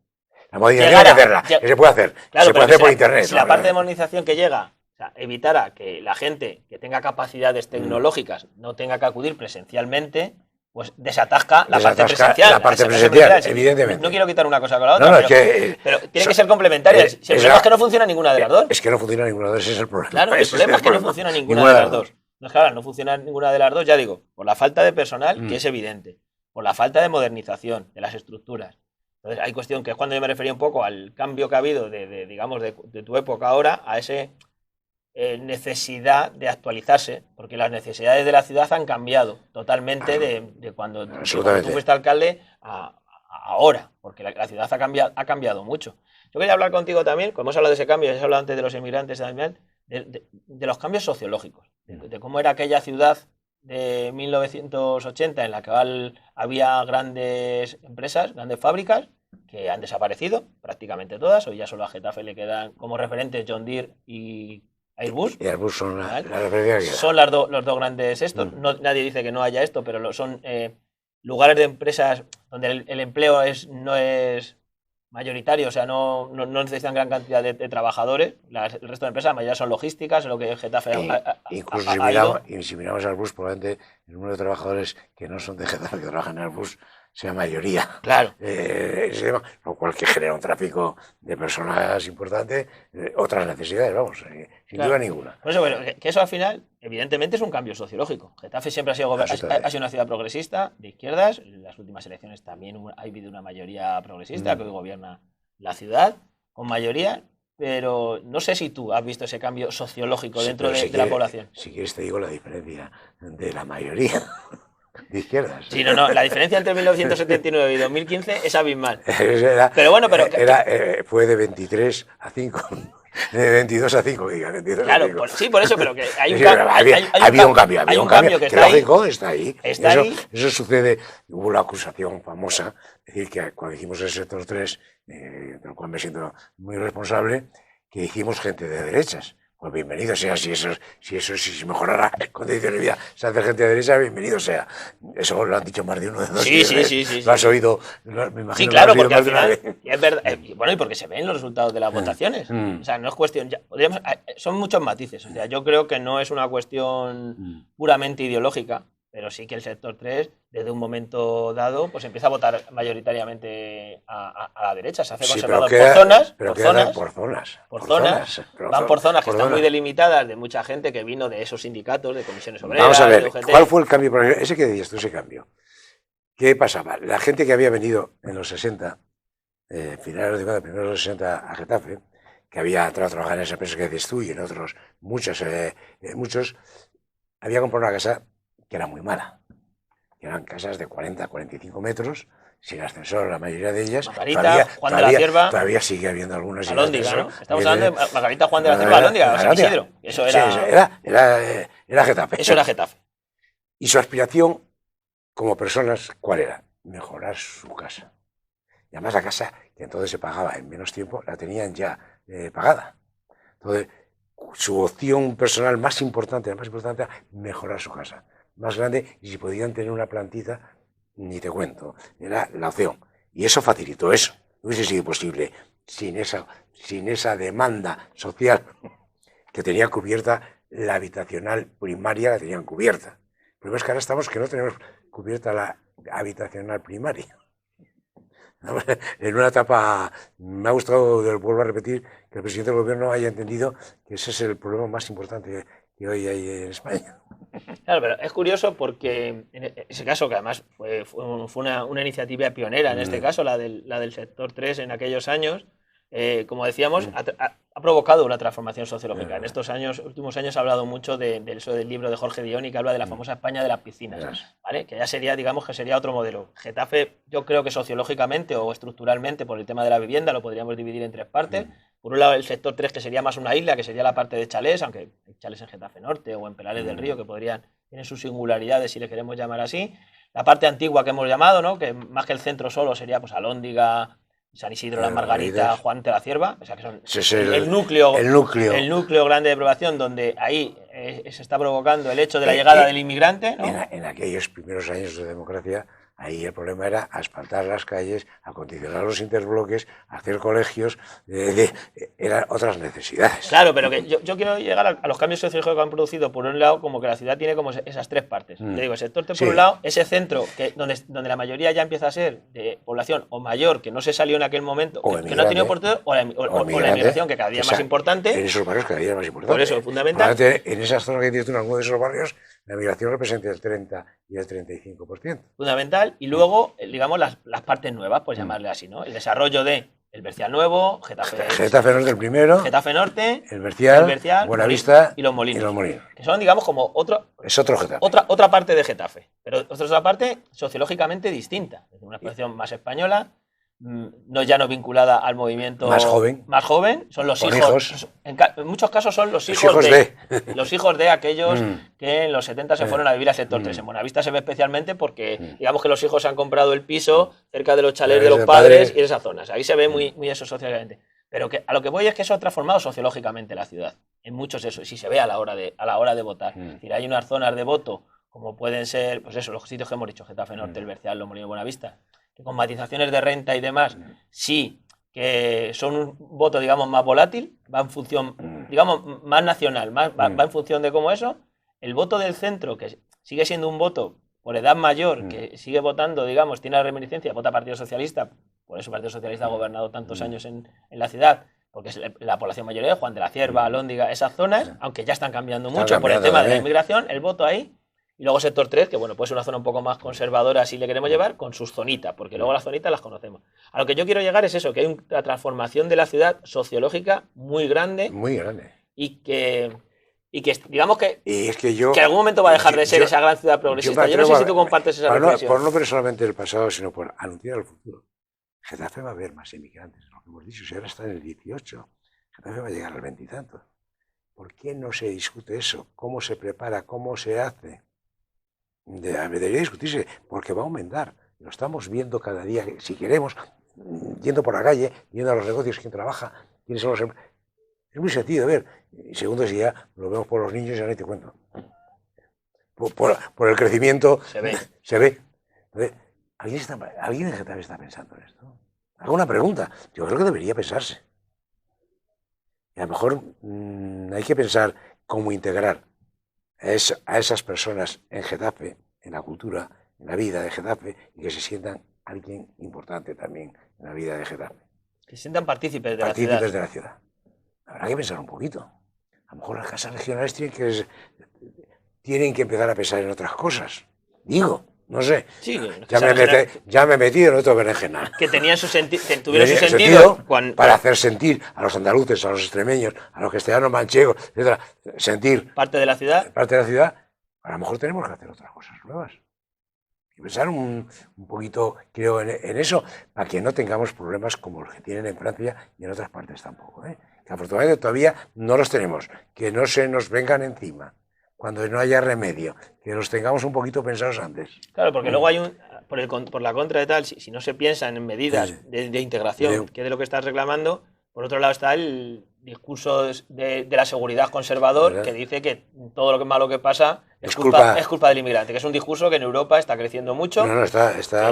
La modernización hay que hacerla, que se puede hacer. Claro, se puede hacer por internet. Si la parte de modernización que llega, o sea, evitara que la gente que tenga capacidades tecnológicas no tenga que acudir presencialmente, pues desatasca la parte presencial. La parte presencial, evidentemente. No quiero quitar una cosa con la otra, pero tiene que ser complementarias. Si el problema es que no funciona ninguna de las dos. Es que no funciona ninguna de las dos, ese es el problema. Claro, el problema es que no funciona ninguna de las dos. No funciona ninguna de las dos, ya digo, por la falta de personal, que es evidente, por la falta de modernización de las estructuras. Entonces, hay cuestión que es cuando yo me refería un poco al cambio que ha habido de tu época ahora, a esa necesidad de actualizarse, porque las necesidades de la ciudad han cambiado totalmente de cuando tú fuiste alcalde a ahora, porque la ciudad ha cambiado mucho. Yo quería hablar contigo también, como hemos hablado de ese cambio, has hablado antes de los emigrantes también, de los cambios sociológicos, de cómo era aquella ciudad de 1980 en la que había grandes empresas, grandes fábricas que han desaparecido prácticamente todas. Hoy ya solo a Getafe le quedan como referentes John Deere y Airbus. Y Airbus son la referencia. Son los dos grandes estos. No, nadie dice que no haya esto, pero son lugares de empresas donde el empleo no es mayoritario, o sea, no necesitan gran cantidad de trabajadores. El resto de empresas, la mayoría son logísticas, lo que Getafe incluso si miramos Airbus, probablemente el número de trabajadores que no son de Getafe, que trabajan en Airbus, sea mayoría. Claro. Lo cual que genera un tráfico de personas importante, otras necesidades, vamos, sin duda ninguna. Por eso, bueno, que eso al final, evidentemente, es un cambio sociológico. Getafe siempre ha sido una ciudad progresista, de izquierdas. En las últimas elecciones también ha habido una mayoría progresista que hoy gobierna la ciudad, con mayoría. Pero no sé si tú has visto ese cambio sociológico dentro de la población. Si quieres te digo la diferencia de la mayoría. De izquierdas. Sí, la diferencia entre 1979 y 2015 es abismal. Fue de 23 a 5. De 22 a 5, diga, 22 claro, a 5. Sí, por eso, pero que hay un cambio. Había un cambio que lógico, está ahí. Eso sucede. Hubo la acusación famosa, es decir, que cuando hicimos el sector 3, del cual me siento muy responsable, que hicimos gente de derechas. Pues bienvenido sea, si mejorara la condición de vida, se hace gente de derecha, bienvenido sea. Eso lo han dicho más de uno de dos. Sí. Lo has oído, me imagino. Sí, claro, porque al más de una final, vez. y es verdad, bueno, y porque se ven los resultados de las votaciones. O sea, no es cuestión, son muchos matices. O sea, yo creo que no es una cuestión puramente ideológica, pero sí que el sector 3, desde un momento dado, pues empieza a votar mayoritariamente a la derecha. Se hace conservador por zonas. Van por zonas que están muy delimitadas, de mucha gente que vino de esos sindicatos, de comisiones obreras. Vamos a ver, de UGT. ¿cuál fue el cambio? Ese que decías tú, ese cambio. ¿Qué pasaba? La gente que había venido en los 60, finales de los primeros de los 60 a Getafe, que había entrado a trabajar en esa empresa que dices tú y en otros, muchos, había comprado una casa que era muy mala. Eran casas de 40, 45 metros, sin ascensor, la mayoría de ellas. Margarita, Juan de la Cierva. Todavía sigue habiendo algunas. Alhóndiga, ¿no? Estamos hablando de Margarita, Juan de la Cierva, Alhóndiga, San Isidro. Eso era. Sí, era Getafe. Eso era Getafe. Y su aspiración, como personas, ¿cuál era? Mejorar su casa. Y además la casa, que entonces se pagaba en menos tiempo, la tenían ya pagada. Entonces, su opción personal más importante, era mejorar su casa. Más grande, y si podían tener una plantita, ni te cuento, era la opción. Y eso facilitó eso. No hubiese sido posible sin esa demanda social que tenía cubierta la habitacional primaria, la tenían cubierta. El problema es que ahora estamos que no tenemos cubierta la habitacional primaria. En una etapa, me ha gustado, vuelvo a repetir, que el presidente del gobierno haya entendido que ese es el problema más importante que hoy hay en España. Claro, pero es curioso porque en ese caso, que además fue una iniciativa pionera, en este caso, la del sector 3 en aquellos años, como decíamos, ha provocado una transformación sociológica. En estos últimos años se ha hablado mucho del libro de Jorge Dioni, que habla de la famosa España de las piscinas, ¿vale? Que ya sería, digamos, que sería otro modelo. Getafe, yo creo que sociológicamente o estructuralmente, por el tema de la vivienda, lo podríamos dividir en tres partes. Por un lado, el sector 3, que sería más una isla, que sería la parte de chalés, aunque hay chalés en Getafe Norte o en Perales del Río, que tienen sus singularidades, si le queremos llamar así. La parte antigua que hemos llamado, ¿no? Que más que el centro solo sería pues Alhóndiga, San Isidro, Las Margaritas, Juan de la Cierva, o sea que son el núcleo grande de población, donde ahí se está provocando el hecho de la llegada del inmigrante, ¿no? En aquellos primeros años de democracia, ahí el problema era asfaltar las calles, acondicionar los interbloques, hacer colegios, eran otras necesidades. Claro, pero que yo quiero llegar a los cambios sociológicos que han producido, por un lado, como que la ciudad tiene como esas tres partes. Te digo, el sector por un lado, ese centro donde la mayoría ya empieza a ser de población o mayor, que no se salió en aquel momento, que no ha tenido oportunidad, o la inmigración, que cada día es más importante. En esos barrios cada día es más importante. Por eso es fundamental. En esas zonas que tienes tú, en alguno de esos barrios, la migración representa el 30 y el 35%. Fundamental. Y luego, digamos, las partes nuevas, pues llamarle así, ¿no? El desarrollo de el Bercial Nuevo, Getafe Norte el primero, Getafe Norte, el Bercial, Buenavista y los Molinos. Que son, digamos, como es otro Getafe. Otra parte de Getafe. Pero otra parte sociológicamente distinta. Es una expresión más española, ya no vinculada al movimiento más joven, son los hijos. En muchos casos son los hijos de aquellos que en los 70 se fueron a vivir al sector 3. En Buenavista se ve especialmente porque digamos que los hijos han comprado el piso cerca de los chalés de los padres y en esas zonas. Ahí se ve muy eso socialmente. Pero que a lo que voy es que eso ha transformado sociológicamente la ciudad. En muchos de esos, y se ve a la hora de votar. Es decir, hay unas zonas de voto como pueden ser, pues eso, los sitios que hemos dicho, Getafe Norte, el Bercial, Los Molinos, Buenavista, que con matizaciones de renta y demás, sí, que son un voto, digamos, más volátil, va en función, digamos, más nacional, va en función de cómo eso. El voto del centro, que sigue siendo un voto por edad mayor, que sigue votando, digamos, tiene la reminiscencia, vota Partido Socialista, por eso el Partido Socialista ha gobernado tantos años en la ciudad, porque es la población mayoría, Juan de la Cierva, Alhóndiga, esas zonas, aunque ya están cambiando mucho por el tema de la inmigración, el voto ahí. Y luego sector 3, que bueno, puede ser una zona un poco más conservadora si le queremos llevar, con sus zonitas, porque luego las zonitas las conocemos. A lo que yo quiero llegar es eso, que hay una transformación de la ciudad sociológica muy grande. Muy grande. Y que digamos que en algún momento va a dejar de ser esa gran ciudad progresista. Yo no sé si tú compartes esa reflexión. Por no ver solamente el pasado, sino por anunciar el futuro. Getafe va a haber más inmigrantes, lo que hemos dicho. Si ahora está en el 18, Getafe va a llegar al 20 y tanto. ¿Por qué no se discute eso? ¿Cómo se prepara? ¿Cómo se hace? Debería discutirse, porque va a aumentar. Lo estamos viendo cada día. Si queremos, yendo por la calle, viendo a los negocios, quién trabaja, quiénes son los... Es muy sencillo de ver. Y segundo, si ya lo vemos por los niños, ya no te cuento. Por el crecimiento Se ve. se ve. Entonces, ¿alguien en Getafe está pensando en esto? Hago una pregunta. Yo creo que debería pensarse. Y a lo mejor hay que pensar cómo integrar a esas personas en Getafe, en la cultura, en la vida de Getafe, y que se sientan alguien importante también en la vida de Getafe. Que se sientan partícipes de Partícipes la ciudad. de la ciudad. Habrá que pensar un poquito. A lo mejor las casas regionales tienen que empezar a pensar en otras cosas. Digo, no sé. Sí, Ya me he metido en otro berenjenal. que tenían tuvieron su sentido para hacer sentir a los andaluces, a los extremeños, a los castellanos manchegos, etcétera, sentir parte de la ciudad. A lo mejor tenemos que hacer otras cosas nuevas. Y pensar un poquito, creo, en eso, para que no tengamos problemas como los que tienen en Francia y en otras partes tampoco. Que afortunadamente todavía no los tenemos, que no se nos vengan encima cuando no haya remedio, que los tengamos un poquito pensados antes. Claro, porque luego hay por la contra de tal, si no se piensan en medidas de integración, que es de lo que estás reclamando, por otro lado está el discurso de la seguridad conservador, ¿verdad?, que dice que todo lo que malo que pasa es culpa del inmigrante, que es un discurso que en Europa está creciendo mucho. No,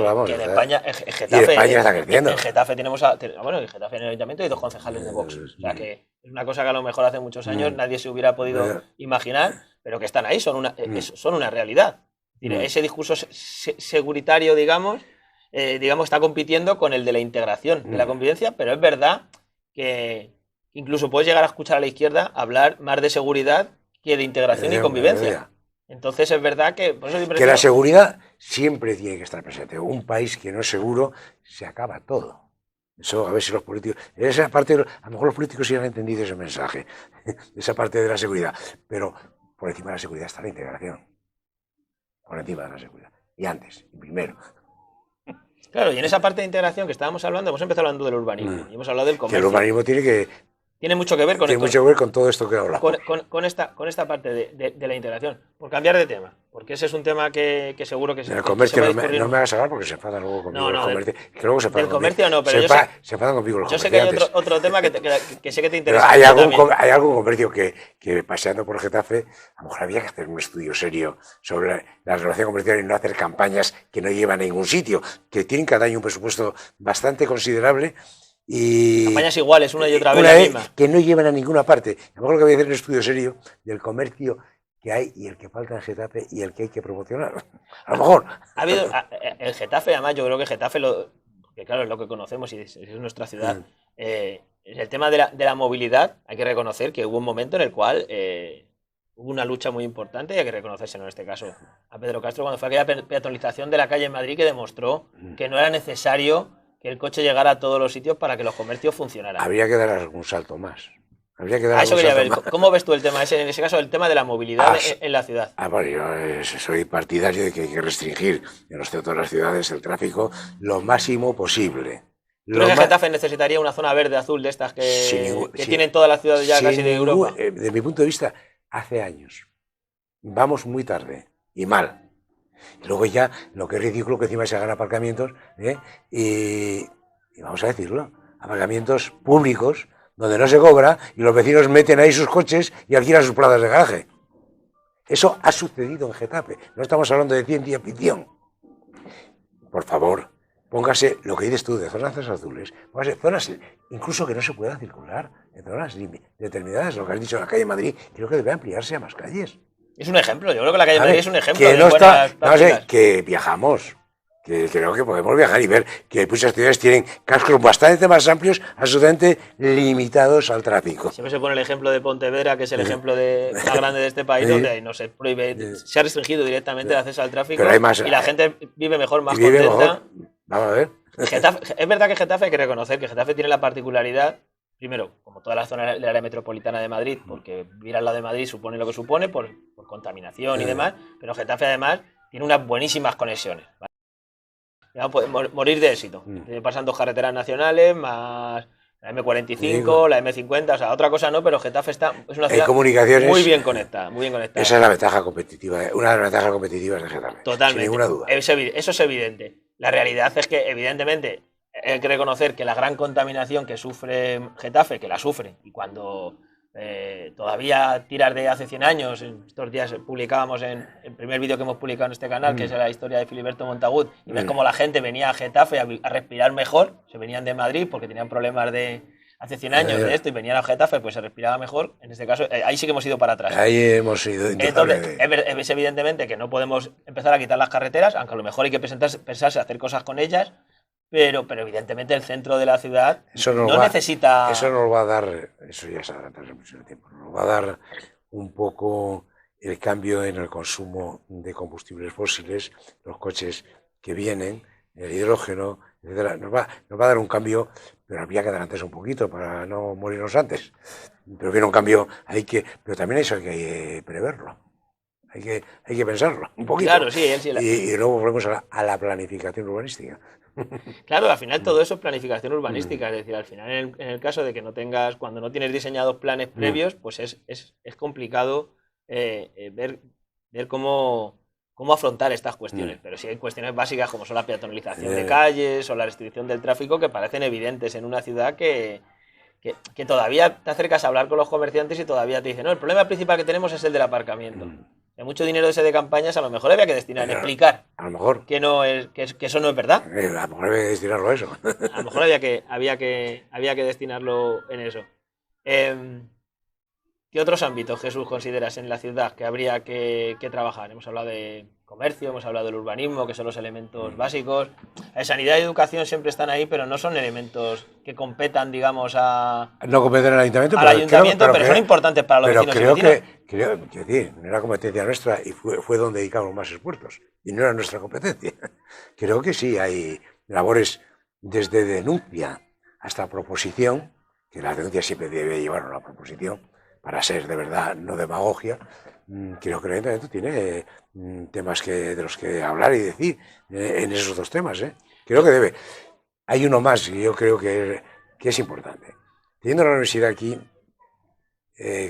vamos. Que en España, Getafe, está creciendo. En Getafe tenemos en Getafe en el ayuntamiento hay 2 concejales de Vox. O sea que es una cosa que a lo mejor hace muchos años nadie se hubiera podido imaginar, pero que están ahí, son una realidad. Ese discurso seguritario, digamos, está compitiendo con el de la integración, de la convivencia, pero es verdad que incluso puedes llegar a escuchar a la izquierda hablar más de seguridad que de integración y convivencia. Entonces es verdad que... Por eso que la seguridad siempre tiene que estar presente. Un país que no es seguro, se acaba todo. Eso, a ver si los políticos... Esa parte, a lo mejor los políticos sí han entendido ese mensaje, esa parte de la seguridad. Pero por encima de la seguridad está la integración. Por encima de la seguridad. Y antes, y primero. Claro, y en esa parte de integración que estábamos hablando, hemos empezado hablando del urbanismo. Y hemos hablado del comercio. Que el urbanismo tiene mucho que ver con todo esto que hablamos. Con esta parte de la integración. Por cambiar de tema, porque ese es un tema que seguro que se... El comercio no me hagas hablar porque se enfadan luego conmigo. No, que luego se enfadan del comercio conmigo. No, pero se enfadan conmigo los comerciantes. Yo sé que hay otro tema que sé que te interesa. Pero hay algún comercio que paseando por Getafe, a lo mejor había que hacer un estudio serio sobre la relación comercial y no hacer campañas que no llevan a ningún sitio, que tienen cada año un presupuesto bastante considerable. Y campañas iguales, una y otra vez la misma. Que no llevan a ninguna parte. A lo mejor que voy a hacer un estudio serio del comercio que hay y el que falta en Getafe y el que hay que promocionar. A lo mejor. Ha habido el Getafe, además, yo creo que Getafe, que claro, es lo que conocemos y es nuestra ciudad. El tema de la movilidad, hay que reconocer que hubo un momento en el cual hubo una lucha muy importante y hay que reconocérselo en este caso a Pedro Castro cuando fue aquella peatonalización de la calle en Madrid que demostró que no era necesario que el coche llegara a todos los sitios para que los comercios funcionaran. Habría que dar algún salto más. Eso quería ver. ¿Cómo ves tú el tema en ese caso, el tema de la movilidad en la ciudad? Bueno, yo soy partidario de que hay que restringir en los centros de las ciudades el tráfico lo máximo posible. ¿Tú crees que Getafe necesitaría una zona verde azul de estas que tienen todas las ciudades ya casi de Europa? De mi punto de vista, hace años. Vamos muy tarde y mal. Y luego ya lo que es ridículo que encima se hagan aparcamientos, y vamos a decirlo, aparcamientos públicos donde no se cobra y los vecinos meten ahí sus coches y alquilan sus plazas de garaje. Eso ha sucedido en Getafe. No estamos hablando de ciencia ficción. Por favor, póngase lo que dices tú de zonas azules, póngase zonas incluso que no se pueda circular, en zonas determinadas. Lo que has dicho en la calle Madrid, creo que debe ampliarse a más calles. Es un ejemplo, yo creo que la calle Madrid es un ejemplo. Que viajamos, que creo que podemos viajar y ver que muchas ciudades tienen cascos bastante más amplios, absolutamente limitados al tráfico. Siempre se pone el ejemplo de Pontevedra, que es el ejemplo más grande de este país, donde no se prohíbe, se ha restringido directamente el acceso al tráfico y la gente vive mejor, más contenta. Vamos a ver. Es verdad que Getafe hay que reconocer que Getafe tiene la particularidad. Primero, como toda la zona del área metropolitana de Madrid, porque vivir al lado de Madrid supone lo que supone por contaminación y demás, pero Getafe además tiene unas buenísimas conexiones. ¿Vale? Puede morir de éxito. Pasan 2 carreteras nacionales, más la M45, la M50, o sea, otra cosa no, pero Getafe es una ciudad muy bien conectada. Esa es la ventaja competitiva, una de las ventajas competitivas de Getafe. Totalmente. Sin ninguna duda. Eso es evidente. La realidad es que, evidentemente, hay que reconocer que la gran contaminación que sufre Getafe, que la sufre, y cuando todavía tiras de hace 100 años. Estos días publicábamos en el primer vídeo que hemos publicado en este canal, que es la historia de Filiberto Montagut, y ves cómo la gente venía a Getafe a respirar mejor. Se venían de Madrid porque tenían problemas de hace 100 años de esto y venían a Getafe, pues se respiraba mejor. En este caso, ahí sí que hemos ido para atrás. Ahí hemos ido. Entonces, es evidentemente que no podemos empezar a quitar las carreteras, aunque a lo mejor hay que pensarse hacer cosas con ellas, pero evidentemente el centro de la ciudad necesita... Eso nos va a dar, eso ya se adelanta mucho el tiempo, nos va a dar un poco el cambio en el consumo de combustibles fósiles, los coches que vienen, el hidrógeno, etcétera. Nos va a dar un cambio, pero habría que adelantarse un poquito para no morirnos antes. Pero viene un cambio, pero también eso hay que preverlo. Hay que pensarlo un poquito. Claro, sí, y luego volvemos a la planificación urbanística. Claro, al final todo eso es planificación urbanística, es decir, al final en el caso de que no tengas, cuando no tienes diseñados planes previos, pues es complicado ver cómo afrontar estas cuestiones, pero sí hay cuestiones básicas como son la peatonalización de calles o la restricción del tráfico que parecen evidentes en una ciudad que todavía te acercas a hablar con los comerciantes y todavía te dicen, no, el problema principal que tenemos es el del aparcamiento. Hay mucho dinero ese de campañas, a lo mejor había que destinar en explicar a lo mejor que eso no es verdad. A lo mejor había que destinarlo a eso. A lo mejor había que destinarlo en eso. ¿Qué otros ámbitos, Jesús, consideras en la ciudad que habría que trabajar? Hemos hablado de comercio, hemos hablado del urbanismo, que son los elementos básicos. Sanidad y educación siempre están ahí, pero no son elementos que competan, digamos, no competen al ayuntamiento, pero son importantes para los vecinos y vecinas. Creo que no era competencia nuestra y fue donde dedicamos más esfuerzos. Y no era nuestra competencia. Creo que sí hay labores desde denuncia hasta proposición, que la denuncia siempre debe llevar a una proposición, para ser de verdad, no demagogia. Creo que el ayuntamiento tiene temas de los que hablar y decir en esos dos temas. Creo que debe. Hay uno más y yo creo que es importante. Teniendo la universidad aquí,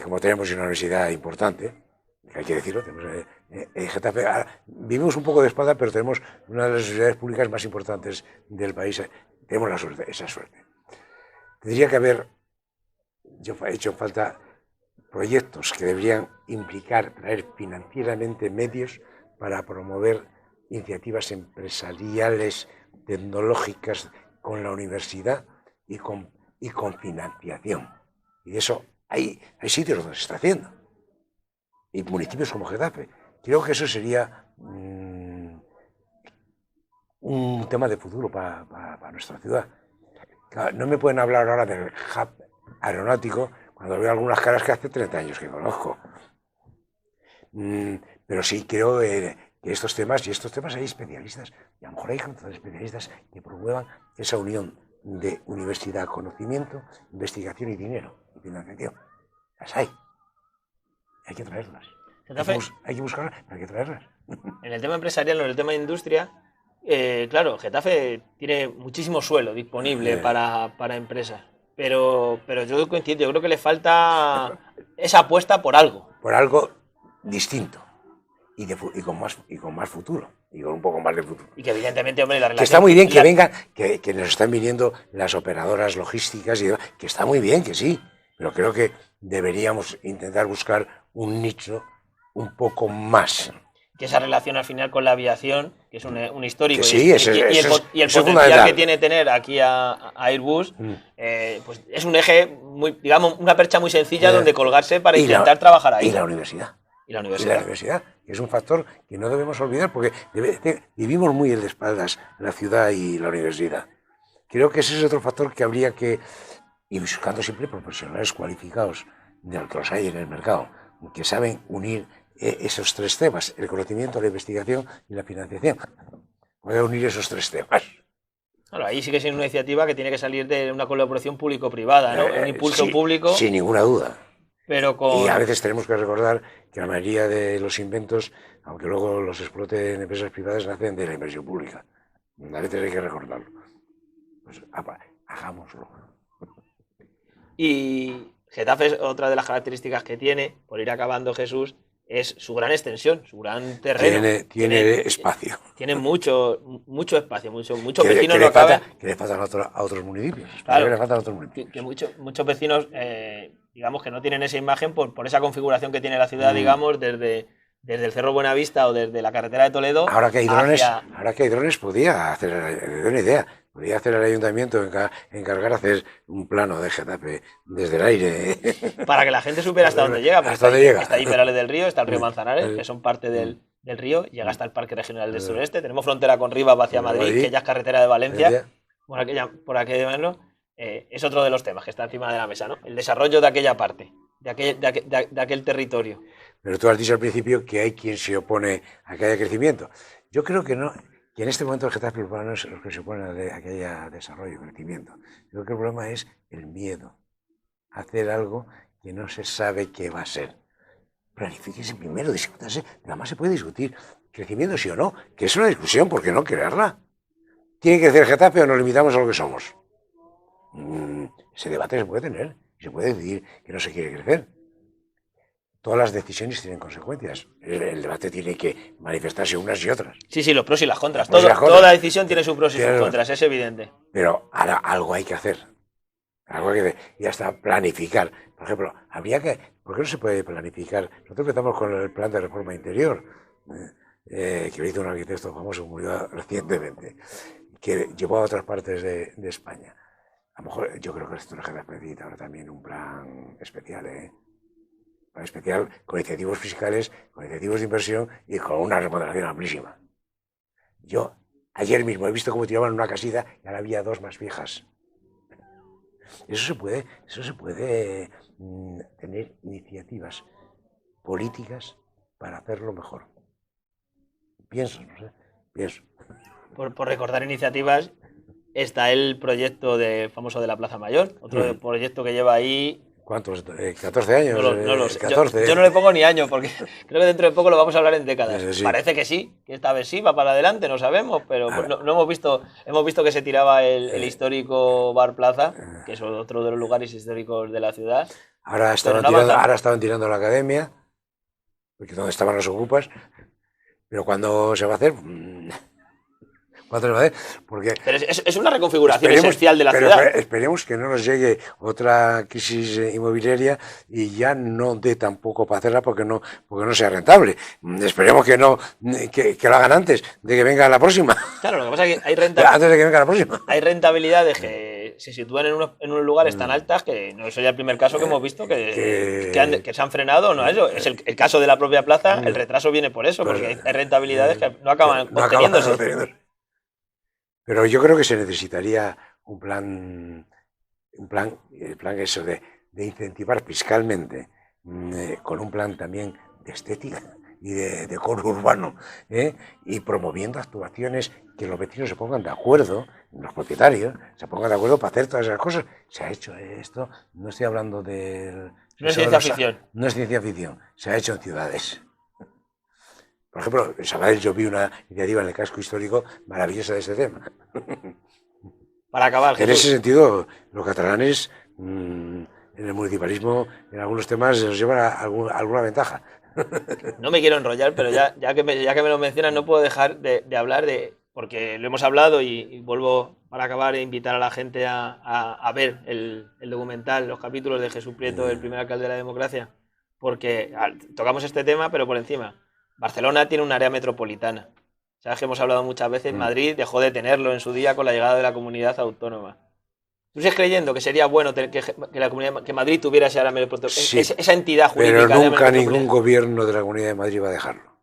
como tenemos una universidad importante, hay que decirlo, tenemos en Getafe, vivimos un poco de espalda, pero tenemos una de las universidades públicas más importantes del país. Tenemos esa suerte. Tendría que haber hecho falta proyectos que deberían implicar traer financieramente medios para promover iniciativas empresariales, tecnológicas con la universidad y con financiación. Y de eso hay sitios donde se está haciendo. Y municipios como Getafe. Creo que eso sería un tema de futuro para nuestra ciudad. Claro, no me pueden hablar ahora del hub aeronáutico cuando veo algunas caras que hace 30 años que conozco. Pero sí creo que estos temas hay especialistas, y a lo mejor hay especialistas que promuevan esa unión de universidad, conocimiento, investigación y dinero, y financiación. Las hay. Hay que traerlas. Hay que buscarlas, pero hay que traerlas. En el tema empresarial, en el tema de industria, claro, Getafe tiene muchísimo suelo disponible para empresas. Pero yo coincido, yo creo que le falta esa apuesta por algo. Por algo distinto y con más futuro, y con un poco más de futuro. Y que evidentemente, hombre, la relación... Que está muy bien que vengan, que nos están viniendo las operadoras logísticas y demás, que está muy bien, que sí, pero creo que deberíamos intentar buscar un nicho un poco más. Que esa relación al final con la aviación, que es un histórico, sí, y el potencial que tiene tener aquí a Airbus, pues es un eje, digamos, una percha muy sencilla donde colgarse para intentar trabajar ahí. Y la universidad. Que es un factor que no debemos olvidar, porque vivimos muy de espaldas la ciudad y la universidad. Creo que ese es otro factor que habría que, y buscando siempre profesionales cualificados, de los que los hay en el mercado, que saben unir esos tres temas: el conocimiento, la investigación y la financiación. Voy a unir esos tres temas. Claro, ahí sí que es una iniciativa que tiene que salir de una colaboración público-privada, ¿no? Un impulso público. Sin ninguna duda. Pero Y a veces tenemos que recordar que la mayoría de los inventos, aunque luego los exploten empresas privadas, nacen de la inversión pública. A veces hay que recordarlo. Pues hagámoslo. Y Getafe es otra de las características que tiene, por ir acabando, Jesús, es su gran extensión, su gran terreno. Tiene espacio. Tiene mucho espacio, muchos vecinos lo acaban. Que le faltan a otros municipios. Claro, que le faltan a otros municipios. Que muchos vecinos digamos que no tienen esa imagen por esa configuración que tiene la ciudad, digamos, desde el Cerro Buenavista o desde la carretera de Toledo. Ahora que hay drones, podía hacer, me doy una idea, podía hacer el ayuntamiento encargar hacer un plano de Getafe desde el aire. Para que la gente supiera hasta dónde llega. Hasta dónde llega. Está ahí Perales del Río, está el río Manzanares, que son parte del río, llega hasta el Parque Regional del Sureste, tenemos frontera con Rivas hacia Madrid, que ya es carretera de Valencia, por aquello es otro de los temas que está encima de la mesa, ¿no? El desarrollo de aquella parte, de aquel territorio. Pero tú has dicho al principio que hay quien se opone a que haya crecimiento. Yo creo que no, que en este momento el Getafe no es los que se oponen a que haya desarrollo, crecimiento. Yo creo que el problema es el miedo a hacer algo que no se sabe qué va a ser. Planifíquese primero, discútase, nada más se puede discutir crecimiento sí o no, que es una discusión, ¿por qué no crearla? ¿Tiene que crecer Getafe o nos limitamos a lo que somos? Ese debate se puede tener, se puede decidir que no se quiere crecer. Todas las decisiones tienen consecuencias. El debate tiene que manifestarse unas y otras. Sí, los pros y las contras. Toda decisión tiene sus pros y sus contras, es evidente. Pero ahora algo hay que hacer. Algo hay que hacer. Y hasta planificar. Por ejemplo, ¿por qué no se puede planificar? Nosotros empezamos con el plan de reforma interior, que lo hizo un arquitecto famoso, murió recientemente, que llevó a otras partes de España. A lo mejor yo creo que esto necesita ahora también un plan especial, plan especial con incentivos fiscales, con incentivos de inversión y con una remodelación amplísima. Yo ayer mismo he visto cómo tiraban una casita y ahora había dos más viejas. Eso se puede tener iniciativas políticas para hacerlo mejor. Pienso. Por recordar iniciativas, está el proyecto famoso de la Plaza Mayor, otro proyecto que lleva ahí... ¿Cuántos? ¿14 años? No lo sé. 14. Yo no le pongo ni año, porque creo que dentro de poco lo vamos a hablar en décadas. Sí. Parece que sí, que esta vez sí, va para adelante, no sabemos, pero no hemos visto que se tiraba el histórico Bar Plaza, que es otro de los lugares históricos de la ciudad. Ahora estaban tirando la academia, porque donde estaban los ocupas, pero ¿cuándo se va a hacer? Porque pero es una reconfiguración esencial de la ciudad. Esperemos que no nos llegue otra crisis inmobiliaria y ya no dé tampoco para hacerla porque no sea rentable. Esperemos que no que lo hagan antes de que venga la próxima. Claro, lo que pasa es que antes de que venga la próxima. Hay rentabilidades que se sitúan en unos lugares tan altas que no sería el primer caso que hemos visto que se han frenado. No, eso es el caso de la propia plaza. El retraso viene por eso, porque hay rentabilidades que no acaban conteniéndose. Pero yo creo que se necesitaría un plan eso de incentivar fiscalmente, con un plan también de estética y de decoro urbano, y promoviendo actuaciones que los vecinos se pongan de acuerdo, los propietarios se pongan de acuerdo para hacer todas esas cosas. Se ha hecho esto, no estoy hablando de... No es ciencia ficción. No es ciencia ficción, se ha hecho en ciudades. Por ejemplo, en Sabadell yo vi una iniciativa en el casco histórico maravillosa de este tema. Para acabar, Jesús. En ese sentido, los catalanes en el municipalismo en algunos temas nos llevan a alguna ventaja. No me quiero enrollar, pero ya que me lo mencionas no puedo dejar de hablar porque lo hemos hablado y vuelvo para acabar e invitar a la gente a ver el documental, los capítulos de Jesús Prieto, el primer alcalde de la democracia, porque tocamos este tema, pero por encima. Barcelona tiene un área metropolitana. Sabes que hemos hablado muchas veces, Madrid dejó de tenerlo en su día con la llegada de la comunidad autónoma. ¿Tú sigues creyendo que sería bueno que Madrid tuviera esa área metropolitana, sí, esa entidad jurídica? Pero nunca ningún gobierno de la Comunidad de Madrid va a dejarlo.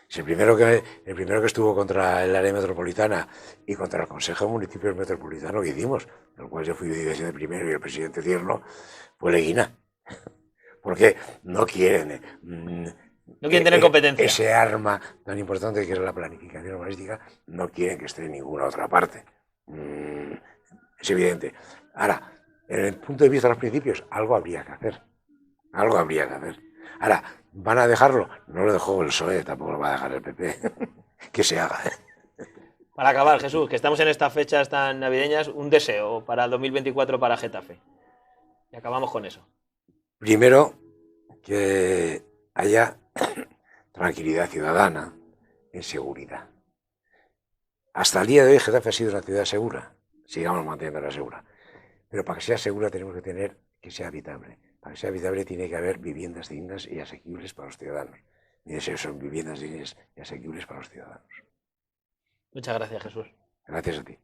Si el primero que estuvo contra el área metropolitana y contra el Consejo de Municipios Metropolitanos que hicimos, del cual yo fui dirección de primero y el presidente Tierno, fue Leguina. Porque no quieren... No quieren tener competencia. Ese arma tan importante que es la planificación urbanística, no quieren que esté en ninguna otra parte. Es evidente. Ahora, desde el punto de vista de los principios, algo habría que hacer. Ahora, ¿van a dejarlo? No lo dejó el PSOE, tampoco lo va a dejar el PP. Que se haga. Para acabar, Jesús, que estamos en estas fechas tan navideñas, un deseo para el 2024 para Getafe. Y acabamos con eso. Primero, que haya tranquilidad ciudadana, en seguridad. Hasta el día de hoy Getafe ha sido una ciudad segura, sigamos manteniéndola segura, pero para que sea segura tenemos que tener que sea habitable. Para que sea habitable tiene que haber viviendas dignas y asequibles para los ciudadanos. Mi deseo son viviendas dignas y asequibles para los ciudadanos. Muchas gracias, Jesús. Gracias a ti.